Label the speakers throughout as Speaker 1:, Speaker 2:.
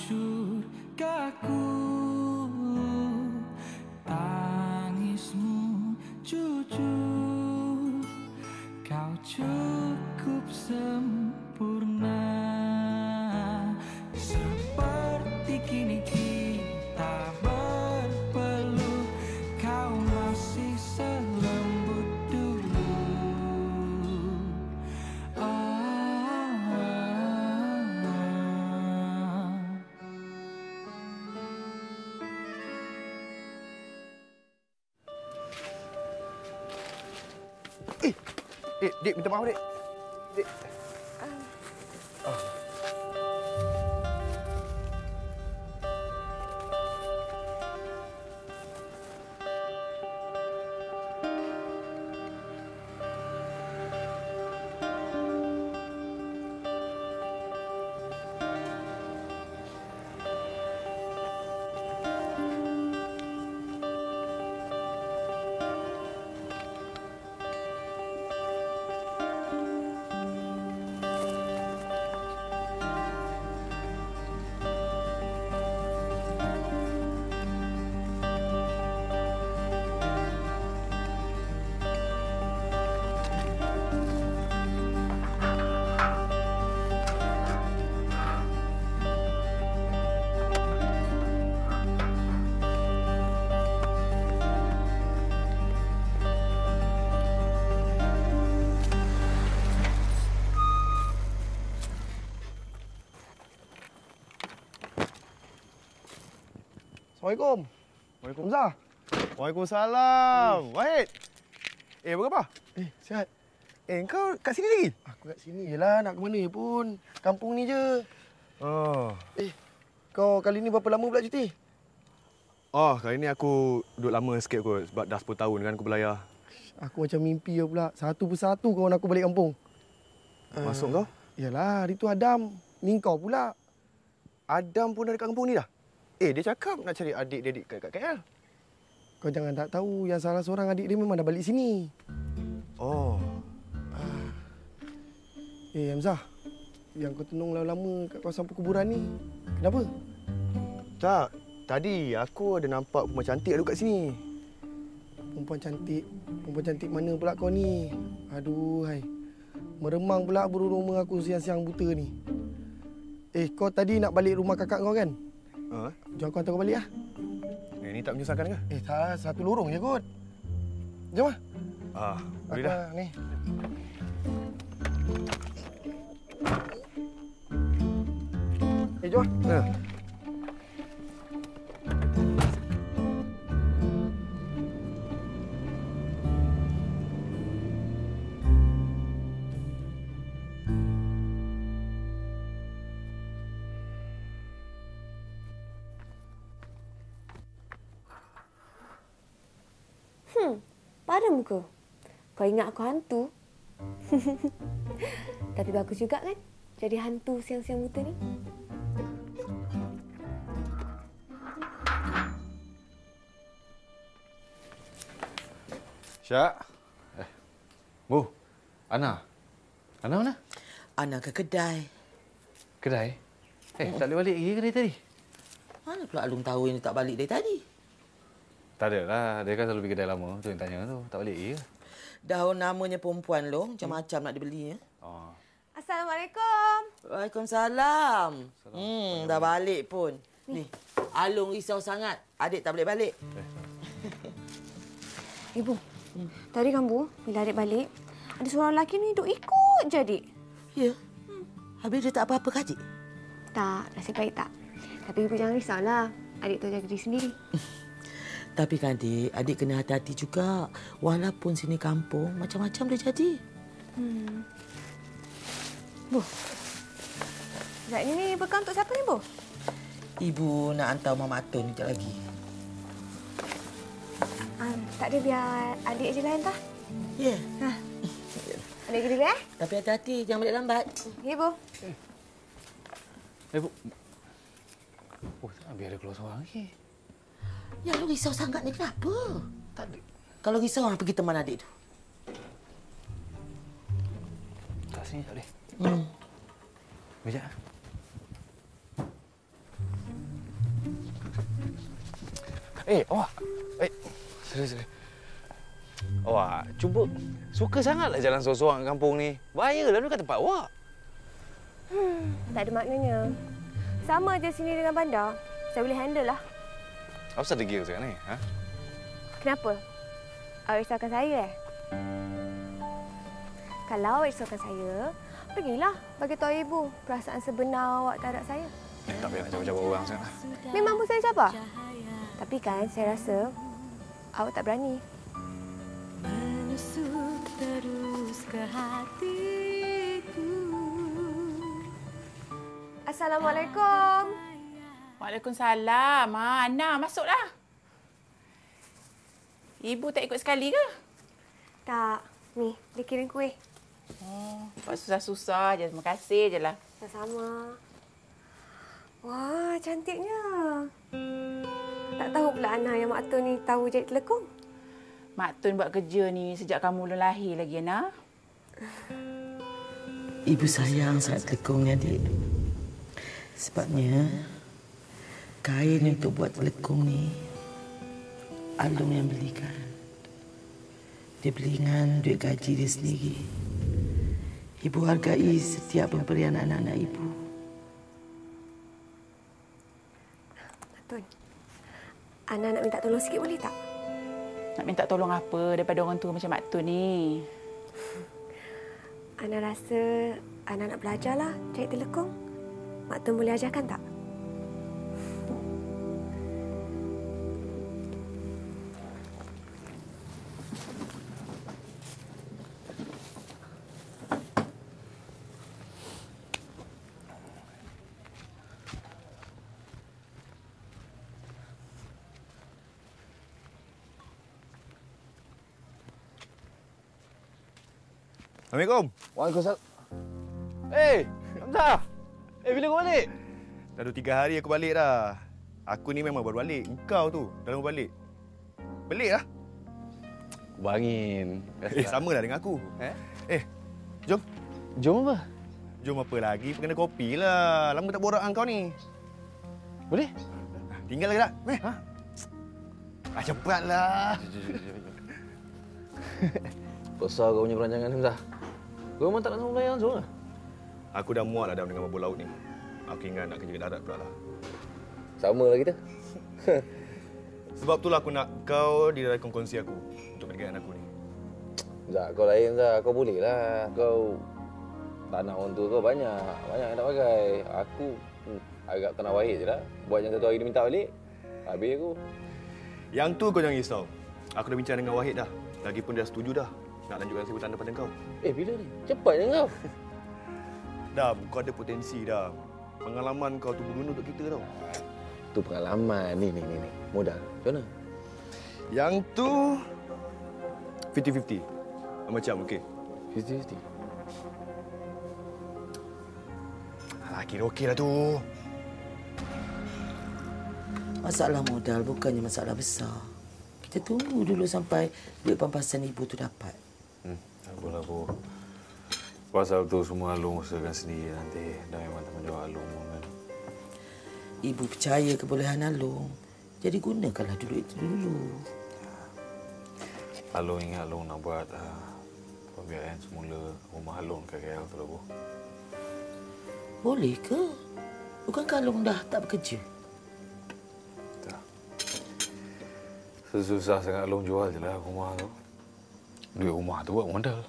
Speaker 1: surgaku. Tangismu jujur, kau cukup sempurna. Seperti kini kita berpeluk, kau masih selembut dulu.
Speaker 2: Dik, minta maaf, Dik. Dik. Assalamualaikum. Waalaikumsalam.
Speaker 3: Waalaikumsalam. Wahid. Berapa?
Speaker 2: Sihat.
Speaker 3: Kau kat sini lagi?
Speaker 2: Aku kat sini jelah, nak ke mana pun. Kampung ni je.
Speaker 3: Oh.
Speaker 2: Kau kali ni berapa lama pula cuti?
Speaker 3: Oh, kali ni aku duduk lama sikit kot sebab dah 10 tahun kan aku belayar.
Speaker 2: Aku macam mimpi pula. Satu persatu kawan aku balik kampung.
Speaker 3: Masuk kau?
Speaker 2: Yalah, hari tu Adam. Ni kau pula.
Speaker 3: Adam pun dah dekat kampung ni dah? Dia cakap nak cari adik-adik kat KL.
Speaker 2: Kau jangan tak tahu yang salah seorang adik dia memang dah balik sini.
Speaker 3: Oh.
Speaker 2: Hamzah. Yang kau tenung lama-lama kat kawasan perkuburan ni. Kenapa?
Speaker 3: Tak. Tadi aku ada nampak perempuan cantik duduk kat sini.
Speaker 2: Perempuan cantik? Perempuan cantik mana pula kau ni? Aduh, hai. Meremang pula bulu roma aku siang-siang buta ni. Kau tadi nak balik rumah kakak kau kan? Jom aku hantar kau balik lah.
Speaker 3: Ini tak menyusahkan ke?
Speaker 2: Tak, satu lorong je kot. Jom lah.
Speaker 3: Boleh dah.
Speaker 2: Ni. Jom lah.
Speaker 4: Pada muka. Kau ingat aku hantu? Tapi bagus juga kan jadi hantu siang-siang buta ni.
Speaker 5: Syak. Bu. Ana. Ana mana?
Speaker 6: Ana ke kedai.
Speaker 5: Kedai? Tak boleh balik lagi ke dari tadi?
Speaker 6: Mana pula Alung tahu yang dia tak balik dari tadi?
Speaker 5: Tak adalah. Dia kan selalu pergi kedai lama. Tu yang tanya tu. Tak balik lagi ke?
Speaker 6: Dah namanya perempuan long, macam-macam nak dibeli.
Speaker 4: Assalamualaikum.
Speaker 6: Waalaikumsalam. Dah balik pun. Ni, Alung risau sangat. Adik tak boleh balik.
Speaker 4: Ibu, tadi kan Bu, bila adik balik, ada seorang lelaki ni duk ikut je adik.
Speaker 6: Ya? Habis dia tak apa-apa ke adik?
Speaker 4: Tak, nasib baik tak. Tapi Ibu jangan risaulah. Adik tahu jaga diri sendiri.
Speaker 6: Tapi kan adik kena hati-hati juga. Walaupun sini kampung, macam-macam dia jadi.
Speaker 4: Bu, sekejap ni bekal untuk siapa ni, Bu?
Speaker 6: Ibu nak hantar Mama Atun sekejap lagi.
Speaker 4: Tak ada, biar adik je lah hantar.
Speaker 6: Ya.
Speaker 4: Adik pergi dulu,
Speaker 6: Tapi hati-hati, jangan balik lambat.
Speaker 4: Ya, Bu.
Speaker 5: Bu. Biar dia keluar seorang lagi.
Speaker 6: Ya, lu risau sangat ni kenapa?
Speaker 5: Tak ada.
Speaker 6: Kalau risau, pergi teman adik tu.
Speaker 5: Tak sini tak boleh. Sekejap. Awak. Serius. Awak, cuba. Suka sangatlah jalan seorang-seorang kat kampung ni. Bahayalah ni kat tempat awak.
Speaker 4: Tak ada maknanya. Sama je sini dengan bandar. Saya boleh handle lah.
Speaker 5: Apa pasal degil sekarang ni? Ha?
Speaker 4: Kenapa? Awak risaukan saya Kalau awak risaukan saya, pergilah bagi tahu ibu perasaan sebenar awak terhadap saya.
Speaker 5: Tak payah nak jawab-jawab orang sekarang.
Speaker 4: Memang pun saya cabar. Tapi kan saya rasa awak tak berani.
Speaker 7: Menusuk terus ke hatiku.
Speaker 4: Assalamualaikum.
Speaker 8: Waalaikumsalam. Ana, masuklah. Ibu tak ikut sekali ke?
Speaker 4: Tak. Ni, dia kirim kuih.
Speaker 8: Buat susah-susah je. Terima kasih je lah.
Speaker 4: Sama-sama. Wah, cantiknya. Tak tahu pula Ana yang Mak Tun ni tahu jadi telekung.
Speaker 8: Mak Tun buat kerja ni sejak kamu belum lahir lagi, Ana.
Speaker 6: Ibu sayang sangat telekung ni, adik. Sebabnya, kain untuk buat telekung ni, Alung yang belikan. Dia beli dengan duit gaji dia sendiri. Ibu hargai setiap pemberian anak-anak ibu.
Speaker 4: Mak Tun, Ana nak minta tolong sikit boleh tak?
Speaker 8: Nak minta tolong apa daripada orang tua macam Mak Tun ni?
Speaker 4: Ana rasa Ana nak belajarlah cari telekung. Mak Tun boleh ajarkan tak?
Speaker 3: Assalamualaikum.
Speaker 5: Waalaikumsalam. Hamzah. Bila kau balik?
Speaker 3: Dah 2-3 hari aku balik dah. Aku ni memang baru balik. Engkau tu dah lama balik. Belik lah.
Speaker 5: Bangin.
Speaker 3: Sama dah dengan aku. Jom.
Speaker 5: Jom apa?
Speaker 3: Jom apa lagi? Kena kopi lah. Lama tak borak dengan kau ni.
Speaker 5: Boleh?
Speaker 3: Tinggal lagi tak? Cepatlah.
Speaker 5: Besar kau punya perancangan, Hamzah. Kau memang tak nak sama melayan langsung lah?
Speaker 3: Aku dah muak lah dah dengan mabuk laut ni. Aku ingat nak kerja ke darat pula lah.
Speaker 5: Sama lah kita.
Speaker 3: Sebab itulah aku nak kau di dalam kongsi aku untuk perniagaan aku ni.
Speaker 5: Zah, kau lain Zah. Kau boleh lah. Kau tanah orang tua kau banyak. Banyak yang nak pakai. Aku agak tanah Wahid je lah. Buat yang satu hari dia minta balik. Habis aku.
Speaker 3: Yang tu kau jangan risau. Aku dah bincang dengan Wahid dah. Lagipun dia setuju dah nak lanjutkan sewa tanda pada kau.
Speaker 5: Bila ni? Cepatnya kau.
Speaker 3: Dah, kau ada potensi dah. Pengalaman kau tu berguna untuk kita tau.
Speaker 5: Tu pengalaman. Ni. Modal. Macam mana?
Speaker 3: Yang tu 50-50. Macam okey.
Speaker 5: 50-50.
Speaker 3: Kira okey lah tu.
Speaker 6: Masalah modal bukannya masalah besar. Kita tunggu dulu sampai duit pampasan ibu tu dapat.
Speaker 5: Apalah, Bu. Pasal tu semua Alung usahakan sendiri nanti. Dah memang tanggungjawab Alung kan.
Speaker 6: Ibu percaya kebolehan Alung. Jadi gunakanlah duit itu dulu.
Speaker 5: Alung ingat Alung nak buat pembiayaan semula rumah Alung kat KL tu lah, Bu.
Speaker 6: Boleh ke? Bukankah Alung dah tak bekerja?
Speaker 5: Tak. Sesusah sangat Alung jual je lah rumah tu. Duit rumah tu buat modal.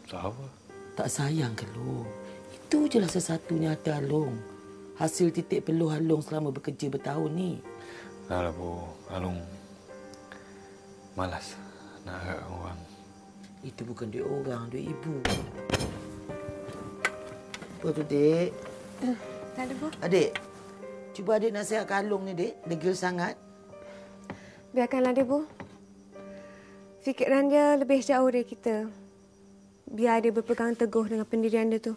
Speaker 5: Tak apa.
Speaker 6: Tak sayang ke Alung? Itu je lah sesatunya hati Alung. Hasil titik peluh Alung selama bekerja bertahun ni.
Speaker 5: Dah lah, Bu. Alung malas nak agak orang.
Speaker 6: Itu bukan duit orang, duit ibu. Apa tu, Dek?
Speaker 4: Tak ada, Bu.
Speaker 6: Adik, cuba adik nasihatkan Alung ni, Dek. Degil sangat.
Speaker 4: Biarkanlah dia, Bu. Fikiran dia lebih jauh dari kita. Biar dia berpegang teguh dengan pendirian dia tu.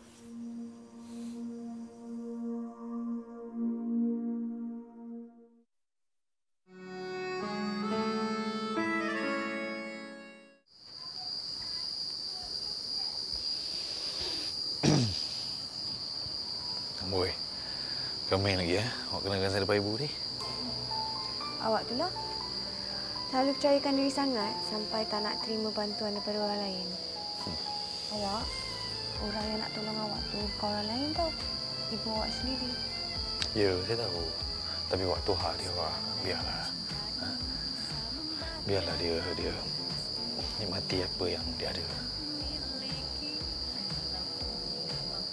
Speaker 5: Boy, kau main lagi ya? Awak kenakan saya depan ibu ni.
Speaker 4: Awak tu lah. Terlalu percayakan diri sangat sampai tak nak terima bantuan daripada orang lain. Awak, orang yang nak tolong awak tu bukan orang lain tau. Ibu awak sendiri.
Speaker 5: Ya, saya tahu. Tapi waktu hak dia, Wak. Biarlah. Ha? Biarlah dia nikmati apa yang dia ada.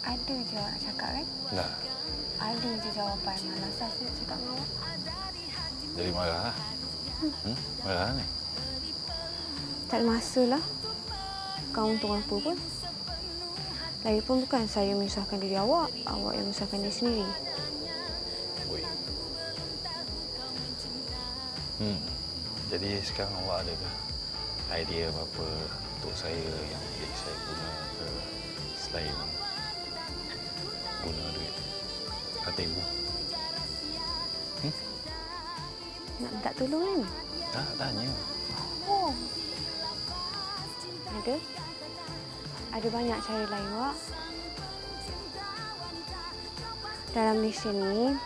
Speaker 4: Ada je awak nak cakap kan?
Speaker 5: Nah,
Speaker 4: Ada je jawapan. Malas saya nak cakap dengan awak.
Speaker 5: jadi marah lah. Marah ni.
Speaker 4: Tak ada masa lah. Kau untung apa pun. Lagipun bukan saya menyusahkan diri awak. Awak yang menyusahkan diri sendiri.
Speaker 5: Oi. Jadi sekarang awak ada ke idea apa-apa untuk saya yang boleh saya guna ke selain guna duit kata ibu?
Speaker 4: Nak minta tolong kan?
Speaker 5: Tak, tanya.
Speaker 4: Oh. Ada? Ada banyak cara lain, Wak. Dalam Malaysia ni,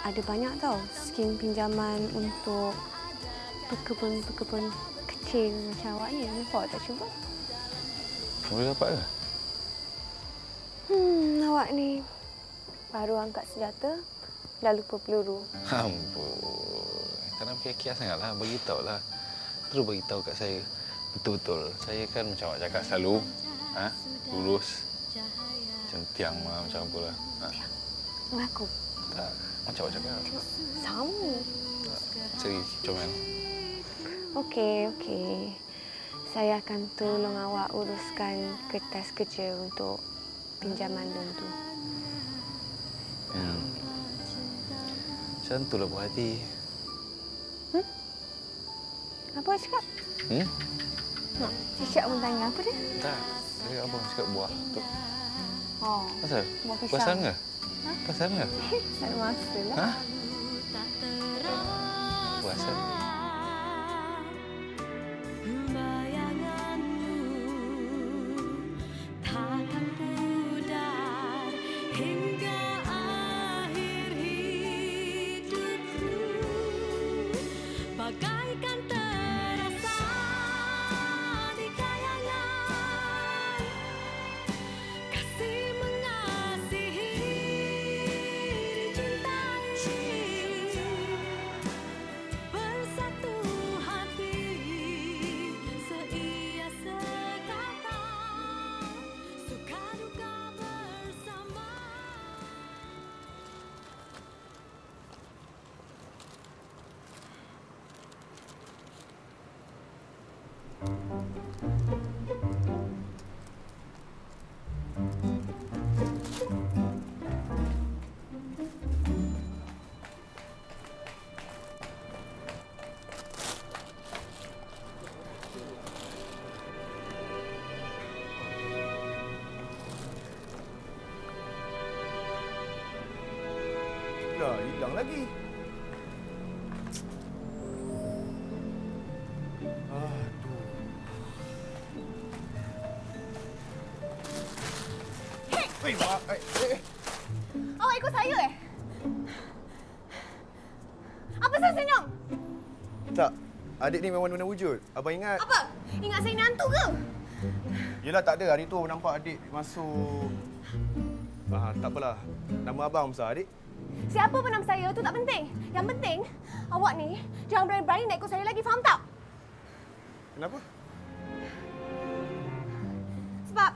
Speaker 4: ada banyak tau skim pinjaman untuk pekebun-pekebun kecil macam awak ni. Kenapa awak tak cuba?
Speaker 5: Boleh dapat ke?
Speaker 4: Awak ni baru angkat senjata, dah lupa peluru.
Speaker 5: Ampun. Tak nak fikir sangatlah. Beritahulah. Terus beritahu kat saya. Betul-betul. Saya kan macam awak cakap selalu. Lurus. Macam tiang lah, macam apa lah.
Speaker 4: Mengaku?
Speaker 5: Tak. Macam awak cakap.
Speaker 4: Sama.
Speaker 5: Serius, comel.
Speaker 4: Okey. Saya akan tolong awak uruskan kertas kerja untuk pinjaman loan tu.
Speaker 5: Macam tu lah buat hati.
Speaker 4: Apa awak cakap? Nak cicak pun tanya apa dia?
Speaker 5: Tak. Tadi abang cakap buah tu.
Speaker 4: Oh.
Speaker 5: Pasal?
Speaker 4: Buah pisang.
Speaker 5: Pasal ke? Pasal ke?
Speaker 4: Tak ada masa lah.
Speaker 5: Ha? Pasal?
Speaker 7: Takkan pudar hingga akhir hidupku, bagaikan terasa di kayangan kasih mengasihi dicintai, bersatu hati seia sekata, suka duka bersama.
Speaker 3: Dah hilang lagi. Aduh. Hei, Mak.
Speaker 4: Awak ikut saya Apa saya senyum?
Speaker 3: Tak. Adik ni memang mana wujud. Abang ingat?
Speaker 4: Apa? Ingat saya ni hantu ke?
Speaker 3: Yelah, tak ada. Hari tu nampak adik masuk. Tak apalah. Nama abang besar, adik.
Speaker 4: Siapa pun nama saya tu tak penting. Yang penting, awak ni jangan berani-berani nak ikut saya lagi, faham tak?
Speaker 3: Kenapa?
Speaker 4: Sebab...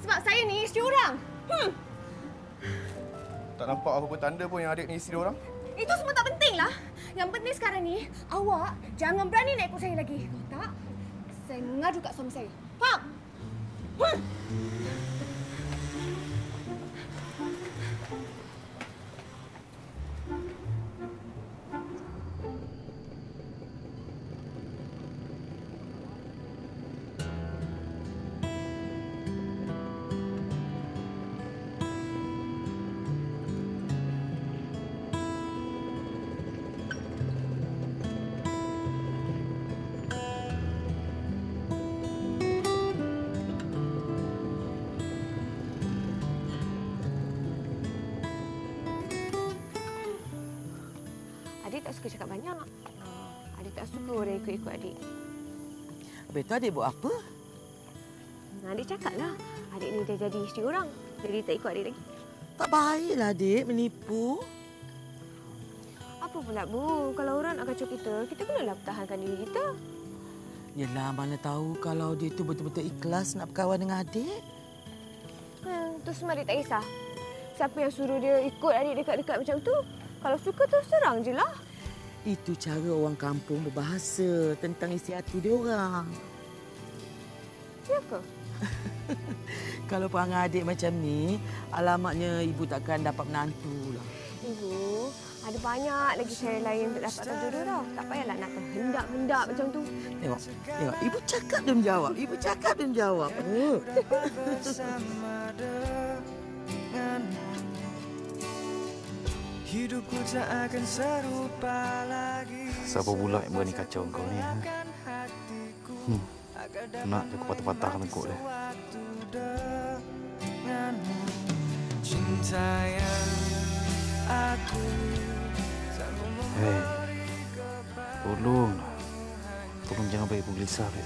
Speaker 4: Sebab saya ni isteri orang.
Speaker 3: Tak nampak apa-apa tanda pun yang adik ni isteri orang.
Speaker 4: Itu semua tak penting lah. Yang penting sekarang ni, awak jangan berani nak ikut saya lagi. Kalau tak, saya mengadu kat suami saya. Faham? Adik tak suka cakap banyak. Adik tak suka orang ikut-ikut adik.
Speaker 6: Habis tu adik buat apa?
Speaker 4: Adik cakap lah, adik ni dah jadi isteri orang. Jadi tak ikut adik lagi.
Speaker 6: Tak baiklah adik menipu.
Speaker 4: Apa pula Bu, kalau orang nak kacau kita, kita kenalah pertahankan diri kita.
Speaker 6: Yelah, mana tahu kalau dia tu betul-betul ikhlas nak berkawan dengan adik.
Speaker 4: Tu semua adik tak kisah. Siapa yang suruh dia ikut adik dekat-dekat macam tu? Kalau suka terus terang je lah.
Speaker 6: Itu cara orang kampung berbahasa tentang isi hati dia orang.
Speaker 4: Ya ke?
Speaker 6: Kalau perangai adik macam ni, alamatnya ibu takkan dapat menantu lah.
Speaker 4: Ibu, ada banyak lagi cara lain untuk dapatkan jodoh tau. Tak payahlah nak terhendak-hendak macam tu.
Speaker 6: Tengok. Ibu cakap dia menjawab. Ibu cakap dia menjawab.
Speaker 1: bersama denganmu. Hidupku tak akan serupa lagi.
Speaker 9: Siapa pula yang berani kacau kau ni? Nak je aku patah-patah lengkuk dia.
Speaker 1: Denganmu, cinta yang aku selalu
Speaker 9: Hei, tolong jangan bagi aku gelisah dia.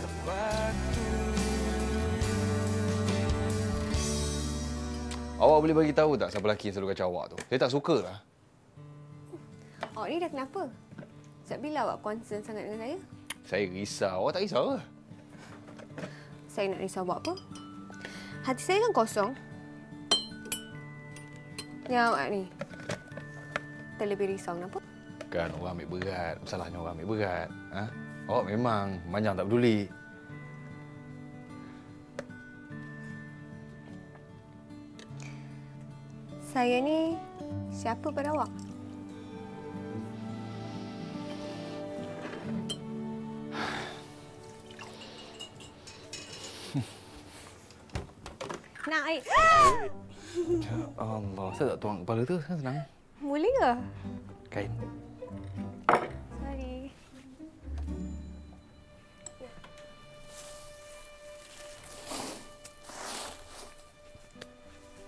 Speaker 5: Awak boleh bagi tahu tak siapa lelaki yang selalu kacau awak tu? Saya tak suka lah.
Speaker 4: Awak ni dah kenapa? Sejak bila awak concern sangat dengan saya?
Speaker 5: Saya risau. Awak tak risau ke?
Speaker 4: Saya nak risau buat apa? Hati saya kan kosong. Yang awak ni terlebih risau kenapa?
Speaker 5: Kan orang ambil berat. Masalahnya orang ambil berat. Ha? Awak memang manjang tak peduli.
Speaker 4: Saya ni siapa pada awak? Nak air?
Speaker 5: Ya Allah, saya tak tuang kepala tu. Senang.
Speaker 4: Boleh ke?
Speaker 5: Kain.
Speaker 4: Sorry.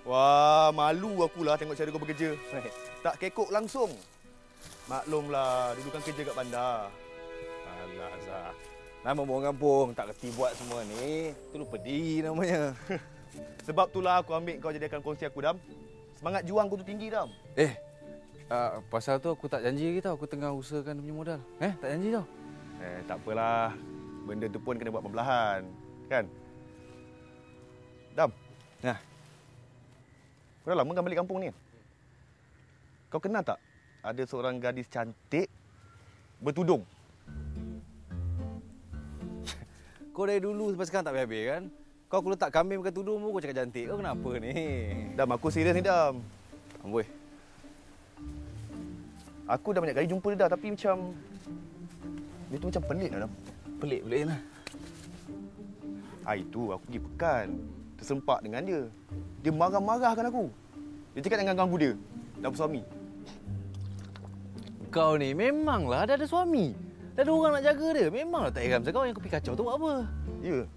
Speaker 3: Wah, malu akulah tengok cara kau bekerja. Tak kekok langsung. Maklumlah, dulu kan kerja kat bandar.
Speaker 5: Alah, Zah. Nama orang kampung tak kerti buat semua ni. Tu lupa diri namanya.
Speaker 3: Sebab itulah aku ambil kau jadi akan kongsi aku, Dam. Semangat juang kau tu tinggi, Dam.
Speaker 5: Pasal tu aku tak janji lagi tau. Aku tengah usahakan dia punya modal. Tak janji tau.
Speaker 3: Tak apalah. Benda tu pun kena buat perlahan. Kan? Dam.
Speaker 5: Nah.
Speaker 3: Kau dah lama kan balik kampung ni? Kau kenal tak? Ada seorang gadis cantik bertudung.
Speaker 5: Kau dari dulu sampai sekarang tak habis kan? Kau kalau tak kambing pakai tudung pun kau cakap cantik. Kau kenapa ni?
Speaker 3: Dam, aku serius ni, Dam.
Speaker 5: Amboi.
Speaker 3: Aku dah banyak kali jumpa dia dah, tapi macam... Dia tu macam pelik lah, Dam.
Speaker 5: Pelik lah.
Speaker 3: Itu aku pergi pekan. Tersempak dengan dia. Dia marah-marahkan aku. Dia cakap jangan ganggu dia. Dah bersuami.
Speaker 5: Kau ni memanglah dah ada suami. Dah ada orang nak jaga dia. Memanglah tak heran kau yang kopi kacau tu buat apa?
Speaker 3: Ya.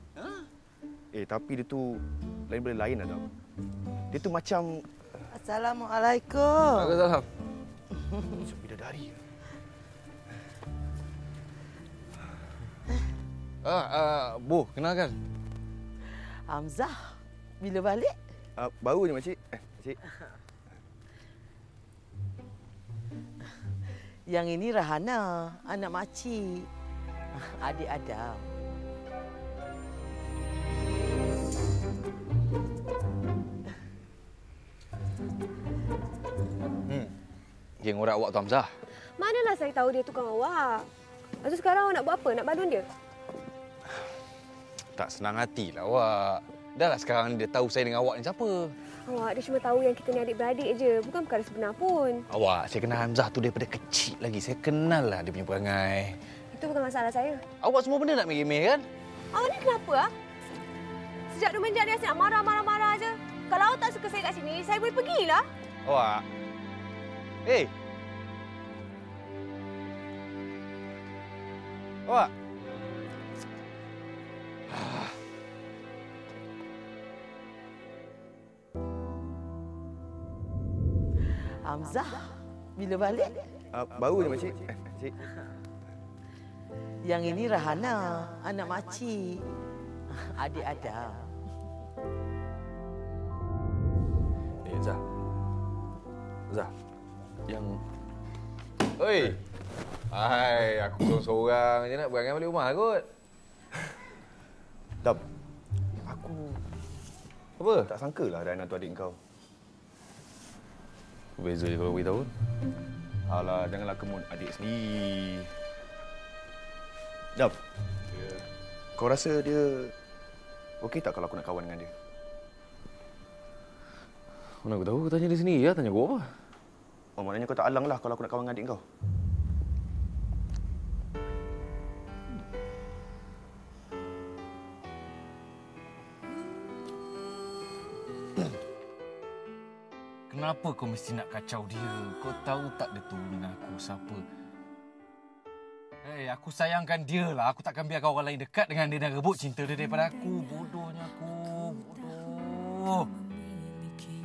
Speaker 3: Tapi dia tu lain benda lain lah, Dam. Dia tu macam...
Speaker 6: Assalamualaikum.
Speaker 5: Waalaikumsalam.
Speaker 3: Macam bidadari.
Speaker 5: Bu, kenalkan.
Speaker 6: Hamzah, bila balik?
Speaker 3: Baru je, Makcik. Makcik.
Speaker 6: Yang ini Rahana, anak makcik. Adik Adam.
Speaker 5: Geng orang awak tu Hamzah.
Speaker 4: Manalah saya tahu dia tukang awak. Lepas tu sekarang awak nak buat apa? Nak balun dia?
Speaker 5: Tak senang hatilah awak. Dah lah sekarang dia tahu saya dengan awak ni siapa.
Speaker 4: Awak dia cuma tahu yang kita ni adik-beradik je. Bukan perkara sebenar pun.
Speaker 5: Awak, saya kenal Hamzah tu daripada kecil lagi. Saya kenal lah dia punya perangai.
Speaker 4: Itu bukan masalah saya.
Speaker 5: Awak semua benda nak remeh kan?
Speaker 4: Awak ni kenapa? Sejak dulu menjak dia asyik nak marah-marah je. Kalau awak tak suka saya kat sini, saya boleh pergilah.
Speaker 5: Awak. Hey. Awak.
Speaker 6: Hamzah, bila balik?
Speaker 3: Baru je, Makcik. Makcik.
Speaker 6: Yang ini Rahana, anak makcik. Adik Adam.
Speaker 5: Zah. Zah. Yang... Oi! Hai, aku seorang-seorang je nak berangan balik rumah kot.
Speaker 3: Dam, aku
Speaker 5: Apa?
Speaker 3: tak sangka lah Dayana tu adik kau.
Speaker 5: Beza je kalau beritahu.
Speaker 3: Alah, janganlah kemut adik sendiri. Dam, kau rasa dia okey tak kalau aku nak kawan dengan dia?
Speaker 5: Mana aku tahu, kau tanya dia sendiri ya, tanya aku apa?
Speaker 3: Oh, maknanya kau tak alang lah kalau aku nak kawan dengan adik kau.
Speaker 9: Kenapa kau mesti nak kacau dia? Kau tahu tak dia turun dengan aku siapa? Hei, aku sayangkan dia lah. Aku takkan biarkan orang lain dekat dengan dia dan rebut cinta dia daripada aku. Bodohnya aku. Bodoh.
Speaker 7: Memiliki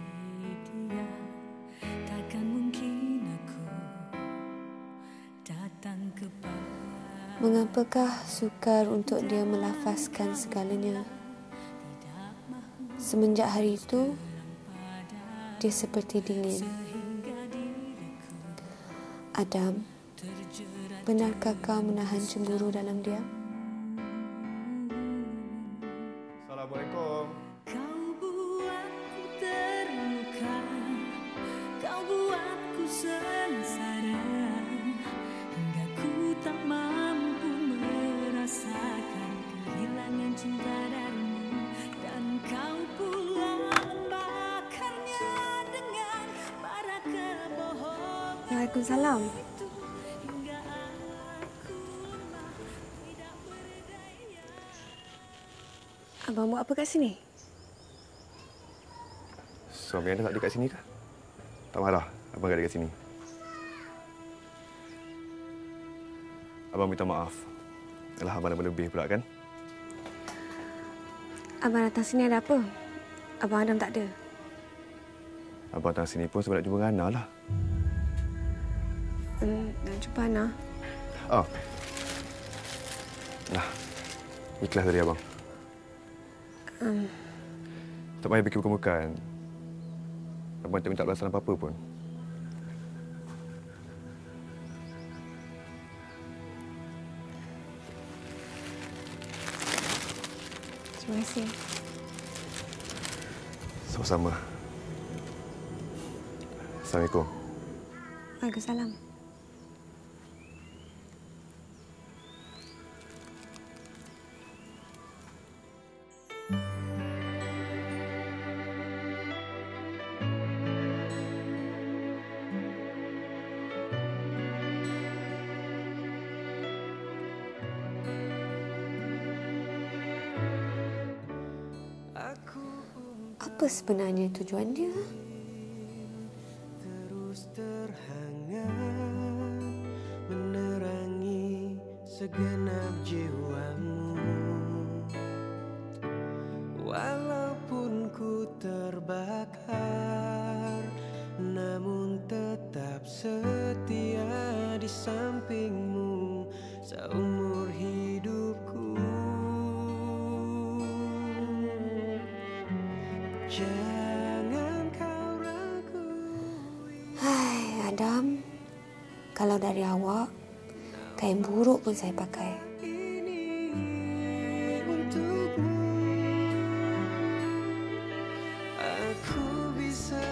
Speaker 7: dia, takkan mungkin aku datang kepada.
Speaker 4: Mengapakah sukar untuk dia melafazkan segalanya? Semenjak hari itu, dia seperti dingin. Adam, benarkah kau menahan cemburu dalam diam?
Speaker 3: Assalamualaikum.
Speaker 7: Kau buatku terluka, kau buatku sengsara, hingga ku tak mampu merasakan kehilangan cinta darimu. Dan kau pula membakarnya dengan bara kebohongan.
Speaker 4: Waalaikumsalam.
Speaker 7: Hingga aku lemah, tidak berdaya.
Speaker 4: Abang buat apa kat sini?
Speaker 3: Suami anda tak ada kat sini ke? Tak marah, abang tak ada kat sini. Abang minta maaf. Yalah, abang dah berlebih pula kan?
Speaker 4: Abang datang sini ada apa? Abang Adam tak ada.
Speaker 3: Abang datang sini pun sebab nak jumpa dengan Ana lah.
Speaker 4: Nak jumpa Ana?
Speaker 3: Ah. Nah, ikhlas dari abang. Tak payah fikir bukan-bukan. Abang tak minta balasan apa-apa pun.
Speaker 4: Terima kasih.
Speaker 3: Sama-sama. Assalamualaikum.
Speaker 4: Waalaikumsalam. Apa sebenarnya tujuan dia?
Speaker 1: Terus terhangat menerangi segenap jiwamu. Walaupun ku terbakar, namun tetap setia di sampingmu seumur hidupku. Jangan kau ragu.
Speaker 4: Hai, Adam. Kalau dari awak, kain buruk pun saya pakai.
Speaker 1: Ini untukmu. Aku bisa.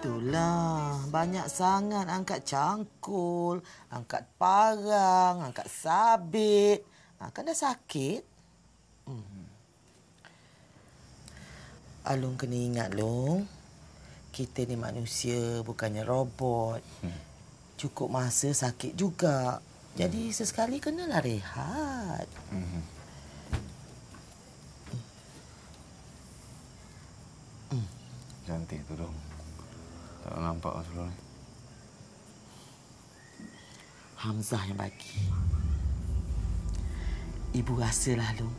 Speaker 6: Itulah, banyak sangat angkat cangkul, angkat parang, angkat sabit. Kan dah sakit. Alung kena ingat, Long. Kita ni manusia, bukannya robot. Cukup masa sakit juga. Jadi sesekali kenalah rehat.
Speaker 9: Cantik tu dong. Tak nampak lah sebelum ni.
Speaker 6: Hamzah yang bagi. Ibu rasalah, Long.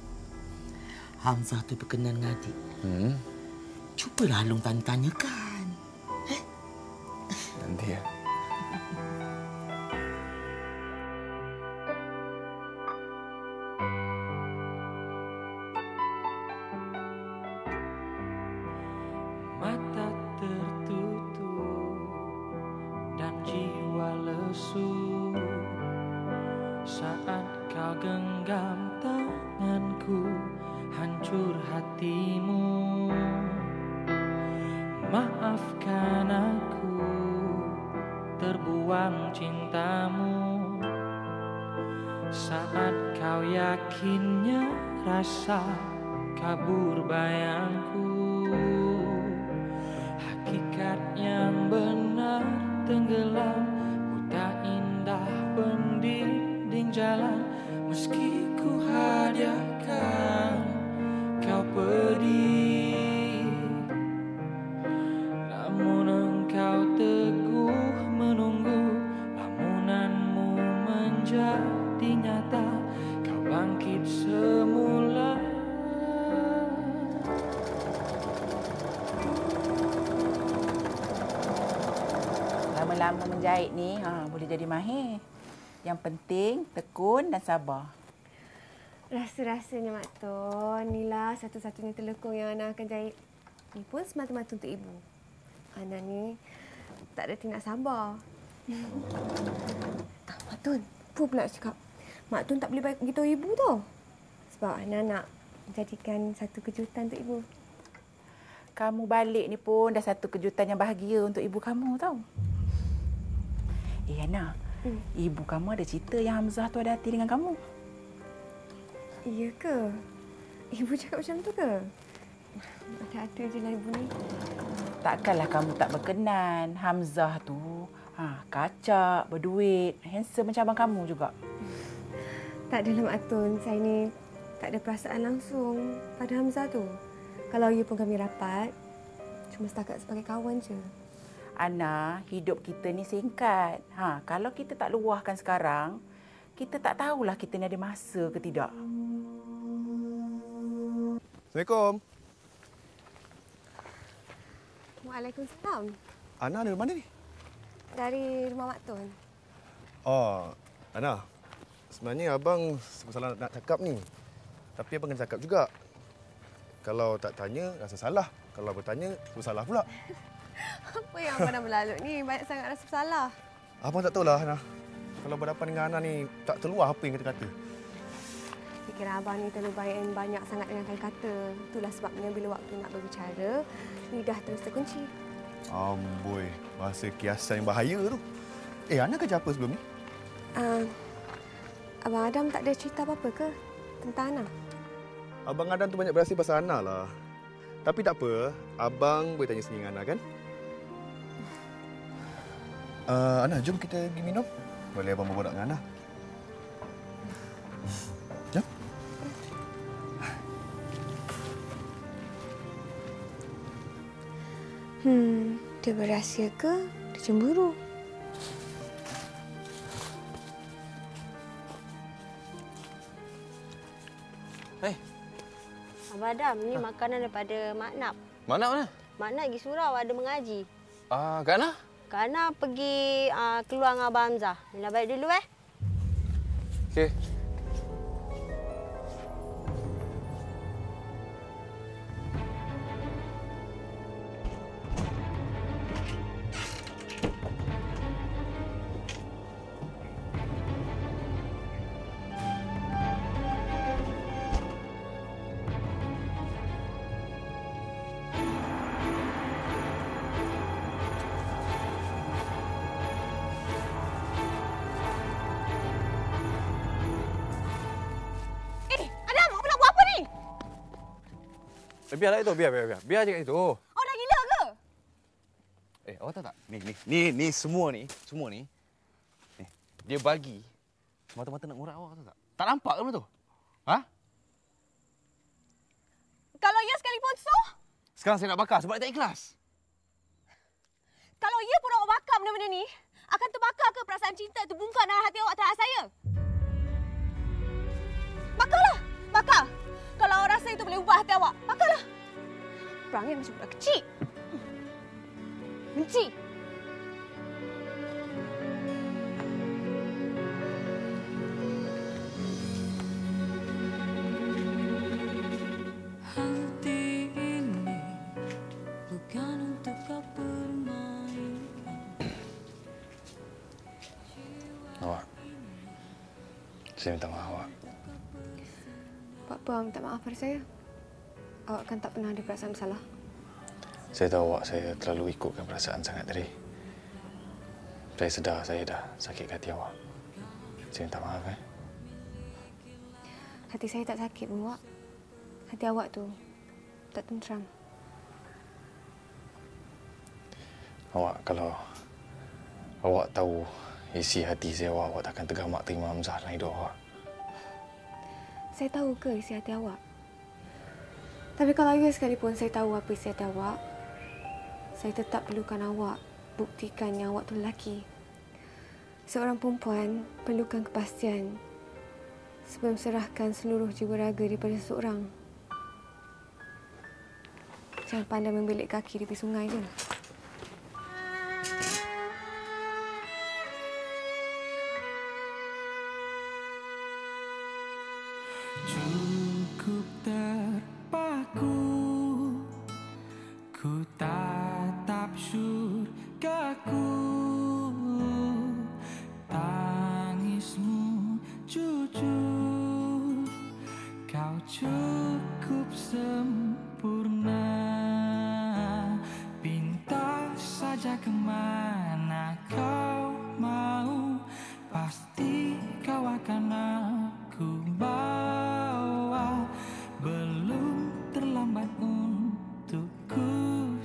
Speaker 6: Hamzah tu berkenan dengan adik. Cubalah Long tanya-tanyakan.
Speaker 9: Nanti ya.
Speaker 1: jiwa lesu saat kau genggam tanganku, hancur hatimu. Maafkan aku, terbuang cintamu saat kau yakinnya rasa kabur bayangku. Hakikat yang benar tenggelam, buta indah pendinding jalan. Meski ku hadiahkan kau pedih, namun engkau teguh menunggu. Lamunanmu menjadi nyata, kau bangkit semula.
Speaker 8: Lama-lama menjahit ni boleh jadi mahir. Yang penting tekun dan sabar.
Speaker 4: Rasa-rasanya Mak Tun, inilah satu-satunya telekung yang Ana akan jahit. Ni pun semata-mata untuk ibu. Ana ni tak ada tindak sabar. Mak Tun, apa pula cakap? Mak Tun tak boleh beritahu ibu tau. Sebab Ana nak jadikan satu kejutan untuk ibu.
Speaker 8: Kamu balik ni pun dah satu kejutan yang bahagia untuk ibu kamu tau. Ana, ibu kamu ada cerita yang Hamzah tu ada hati dengan kamu.
Speaker 4: Iya ke? Ibu cakap macam tu ke? Ada je lah ibu ni.
Speaker 8: Takkanlah kamu tak berkenan. Hamzah tu kacak, berduit, handsome macam abang kamu juga.
Speaker 4: Tak adalah Mak Tun. Saya ni tak ada perasaan langsung pada Hamzah tu. Kalau ia pun kami rapat, cuma setakat sebagai kawan je.
Speaker 8: Ana, hidup kita ni singkat. Kalau kita tak luahkan sekarang, kita tak tahulah kita ni ada masa ke tidak.
Speaker 3: Assalamualaikum.
Speaker 4: Waalaikumsalam.
Speaker 3: Ana dari mana ni?
Speaker 4: Dari rumah Mak Tun.
Speaker 3: Oh, Ana. Sebenarnya abang salah nak cakap ni. Tapi abang kena cakap juga. Kalau tak tanya, rasa salah. Kalau bertanya, salah pula.
Speaker 4: Apa yang abang dah berlalut ni? Banyak sangat rasa bersalah.
Speaker 3: Abang tak tahulah, Ana. Kalau berhadapan dengan Ana ni, tak terluah apa yang kata-kata.
Speaker 4: Fikiran abang ni terlalu banyak sangat dengan kata-kata. Itulah sebabnya bila waktu nak berbicara, lidah terus terkunci.
Speaker 3: Amboi, bahasa kiasan yang bahaya tu. Ana kerja apa sebelum ni?
Speaker 4: Abang Adam tak ada cerita apa-apa ke tentang Ana?
Speaker 3: Abang Adam tu banyak berasa pasal Ana lah. Tapi tak apa, abang boleh tanya sendiri dengan Ana kan? Ana, jom kita pergi minum. Boleh abang berbual dengan Ana. Jom.
Speaker 4: Dia berahsia ke? Dia cemburu?
Speaker 10: Abang Adam, ni makanan daripada Mak Nap.
Speaker 5: Mak Nap mana?
Speaker 10: Mak Nap pergi surau, ada mengaji.
Speaker 5: Kak Ana?
Speaker 10: Kak Ana pergi keluar dengan Abang Hamzah. Mila balik dulu
Speaker 5: Okey. Biarlah itu, biar. Biar je kat itu.
Speaker 10: Oh, dah gila ke?
Speaker 5: Awak tahu tak? Ni semua ni. Dia bagi semata-mata nak ngurat awak, tahu tak? Tak nampak ke benda tu?
Speaker 10: Kalau ia sekalipun so?
Speaker 5: Sekarang saya nak bakar sebab dia tak ikhlas.
Speaker 10: Kalau ia pun awak bakar benda-benda ni, akan terbakar ke perasaan cinta itu bungkam dalam hati awak terhadap saya? Bakarlah! Bakar! Kalau awak rasa itu boleh ubah hati awak, bakarlah! Perangai macam budak kecil. Benci!
Speaker 7: Hati ini bukan untuk kau permainkan.
Speaker 5: Awak. Saya minta maaf, awak.
Speaker 4: Buat apa awak minta maaf pada saya? Awak kan tak pernah ada perasaan bersalah.
Speaker 5: Saya tahu awak, saya terlalu ikutkan perasaan sangat tadi. Saya sedar saya dah sakit hati awak. Saya minta maaf,
Speaker 4: Hati saya tak sakit pun, Wak. Hati awak tu tak tenteram.
Speaker 5: Awak, kalau awak tahu isi hati saya, awak takkan tergamak terima Hamzah dalam hidup awak.
Speaker 4: Saya tahu ke isi hati awak? Tapi kalau ya sekalipun saya tahu apa isi hati awak, saya tetap perlukan awak buktikan yang awak tu lelaki. Seorang perempuan perlukan kepastian sebelum serahkan seluruh jiwa raga daripada seseorang. Jangan pandai membelik kaki di tepi sungai je.
Speaker 1: Cukup terpaku, ku tatap surgaku. Tangismu jujur, kau cukup sempurna. Pinta saja kemana kau mau, pasti kau akan aku bawa. Belum terlambat untuk ku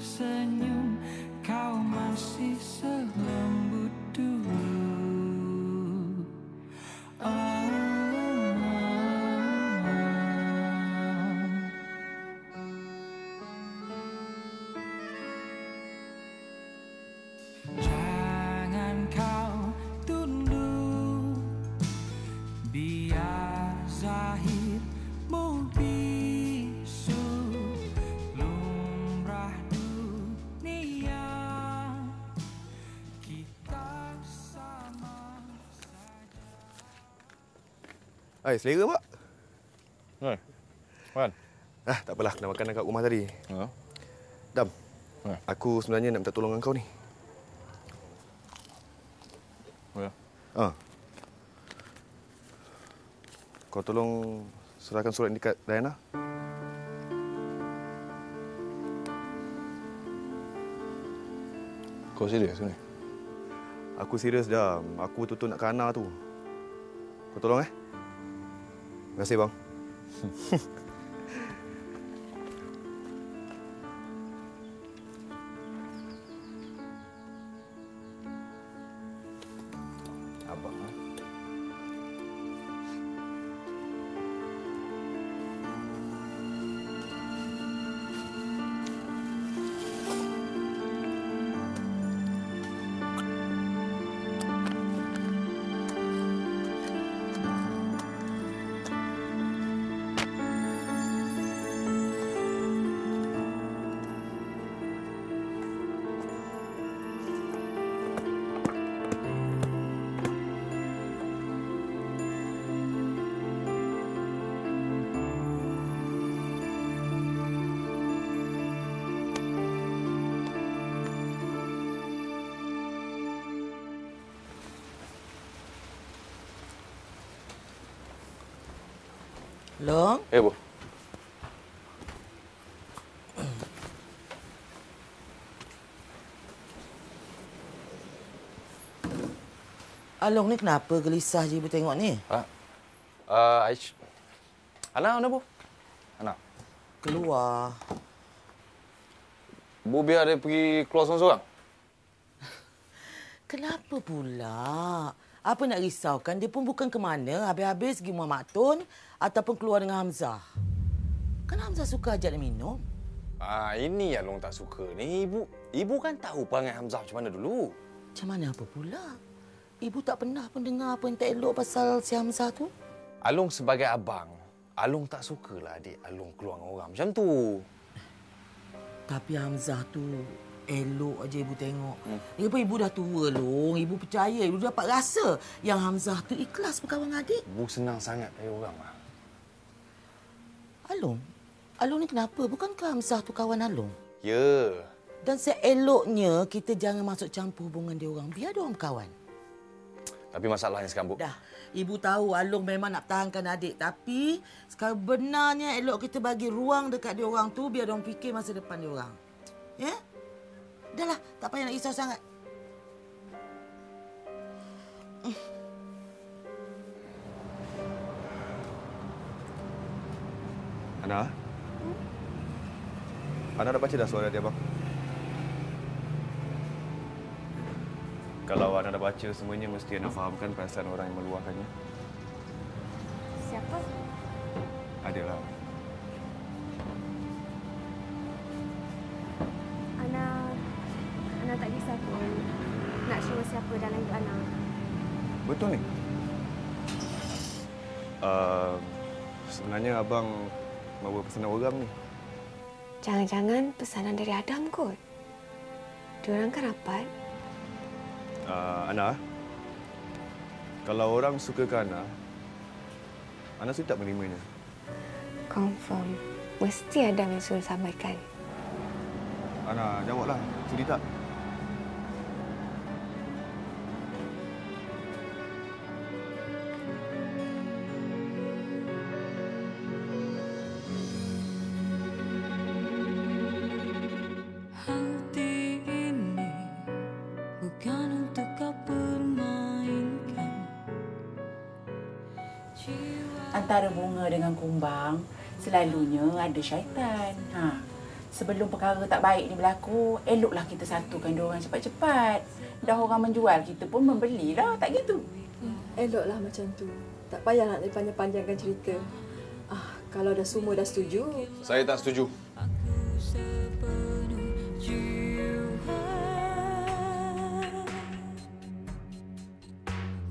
Speaker 1: senyum, kau masih selembut dulu. Jangan kau tunduk, biar zahirmu bisu. Lumrah dunia kita sama saja.
Speaker 3: Hai, selera, Pak?
Speaker 5: Hai. Wan.
Speaker 3: Tak apalah, kena makan dekat rumah tadi. Dam, aku sebenarnya nak minta tolong dengan kau ni.
Speaker 5: Ya.
Speaker 3: Kau tolong serahkan surat ini dekat Diana.
Speaker 5: Kau serius ni?
Speaker 3: Aku serius, Dam. Aku betul-betul nak ke Ana tu. Kau tolong, Terima kasih, bang.
Speaker 5: Abang,
Speaker 6: Long?
Speaker 5: Bu.
Speaker 6: Along ni kenapa gelisah je ibu tengok ni?
Speaker 5: Aish. Ana mana, Bu? Ana.
Speaker 6: Keluar.
Speaker 5: Bu biar dia pergi keluar seorang-seorang?
Speaker 6: Kenapa pula? Apa nak risaukan? Dia pun bukan ke mana. Habis-habis pergi Muhammad Maktun ataupun keluar dengan Hamzah. Kan Hamzah suka ajak dia minum.
Speaker 5: Ini yang Long tak suka ni. Ibu kan tahu perangai Hamzah macam mana dulu.
Speaker 6: Macam mana apa pula? Ibu tak pernah pun dengar apa yang tak elok pasal si Hamzah tu.
Speaker 5: Along sebagai abang, Along tak sukalah adik Along keluar dengan orang macam tu.
Speaker 6: Tapi Hamzah tu elok aja ibu tengok. Ibu dah tua, Long. Ibu percaya, ibu dapat rasa yang Hamzah tu ikhlas berkawan dengan adik.
Speaker 5: Bu senang sangat payah orang.
Speaker 6: Along ni kenapa? Bukankah Hamzah tu kawan Along?
Speaker 5: Ya.
Speaker 6: Dan seeloknya kita jangan masuk campur hubungan dia orang. Biar dia orang berkawan.
Speaker 5: Tapi masalahnya sekarang, Bu.
Speaker 6: Dah, Ibu tahu Along memang nak pertahankan adik. Tapi sebenarnya elok kita bagi ruang dekat dia orang tu biar dia orang fikir masa depan dia orang. Ya? Dahlah, tak payah nak risau sangat.
Speaker 3: Ana? Ana dah baca dah suara dia, Abang? Kalau Ana dah baca semuanya, mesti Ana fahamkan perasaan orang yang meluahkannya.
Speaker 4: Siapa?
Speaker 3: Adalah.
Speaker 4: Ana tak kisah pun nak show siapa dalam hidup Ana.
Speaker 3: Betul ni? Sebenarnya Abang bawa pesanan orang ni.
Speaker 4: Jangan-jangan pesanan dari Adam kot. Diorang kan rapat.
Speaker 3: Ana, kalau orang suka ke Ana sudah tak menerimanya.
Speaker 4: Confirm. Mesti Adam yang suruh sampaikan.
Speaker 3: Ana, jawablah. Sudi tak?
Speaker 7: Hati ini bukan untuk kau permainkan.
Speaker 8: Antara bunga dengan kumbang, selalunya ada syaitan. Sebelum perkara tak baik ni berlaku, eloklah kita satukan diorang cepat-cepat. Dah orang menjual, kita pun membelilah, tak gitu?
Speaker 11: Eloklah macam tu. Tak payah nak dipanjang-panjangkan cerita. Kalau dah semua dah setuju.
Speaker 5: Saya tak setuju.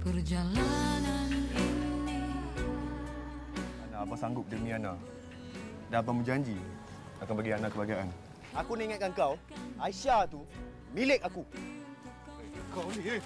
Speaker 7: Perjalanan ini.
Speaker 3: Ana, Abang sanggup demi Ana. Dan Abang berjanji akan bagi Ana kebahagiaan.
Speaker 12: Aku nak ingatkan kau, Aisyah tu milik aku.
Speaker 3: Kau ni,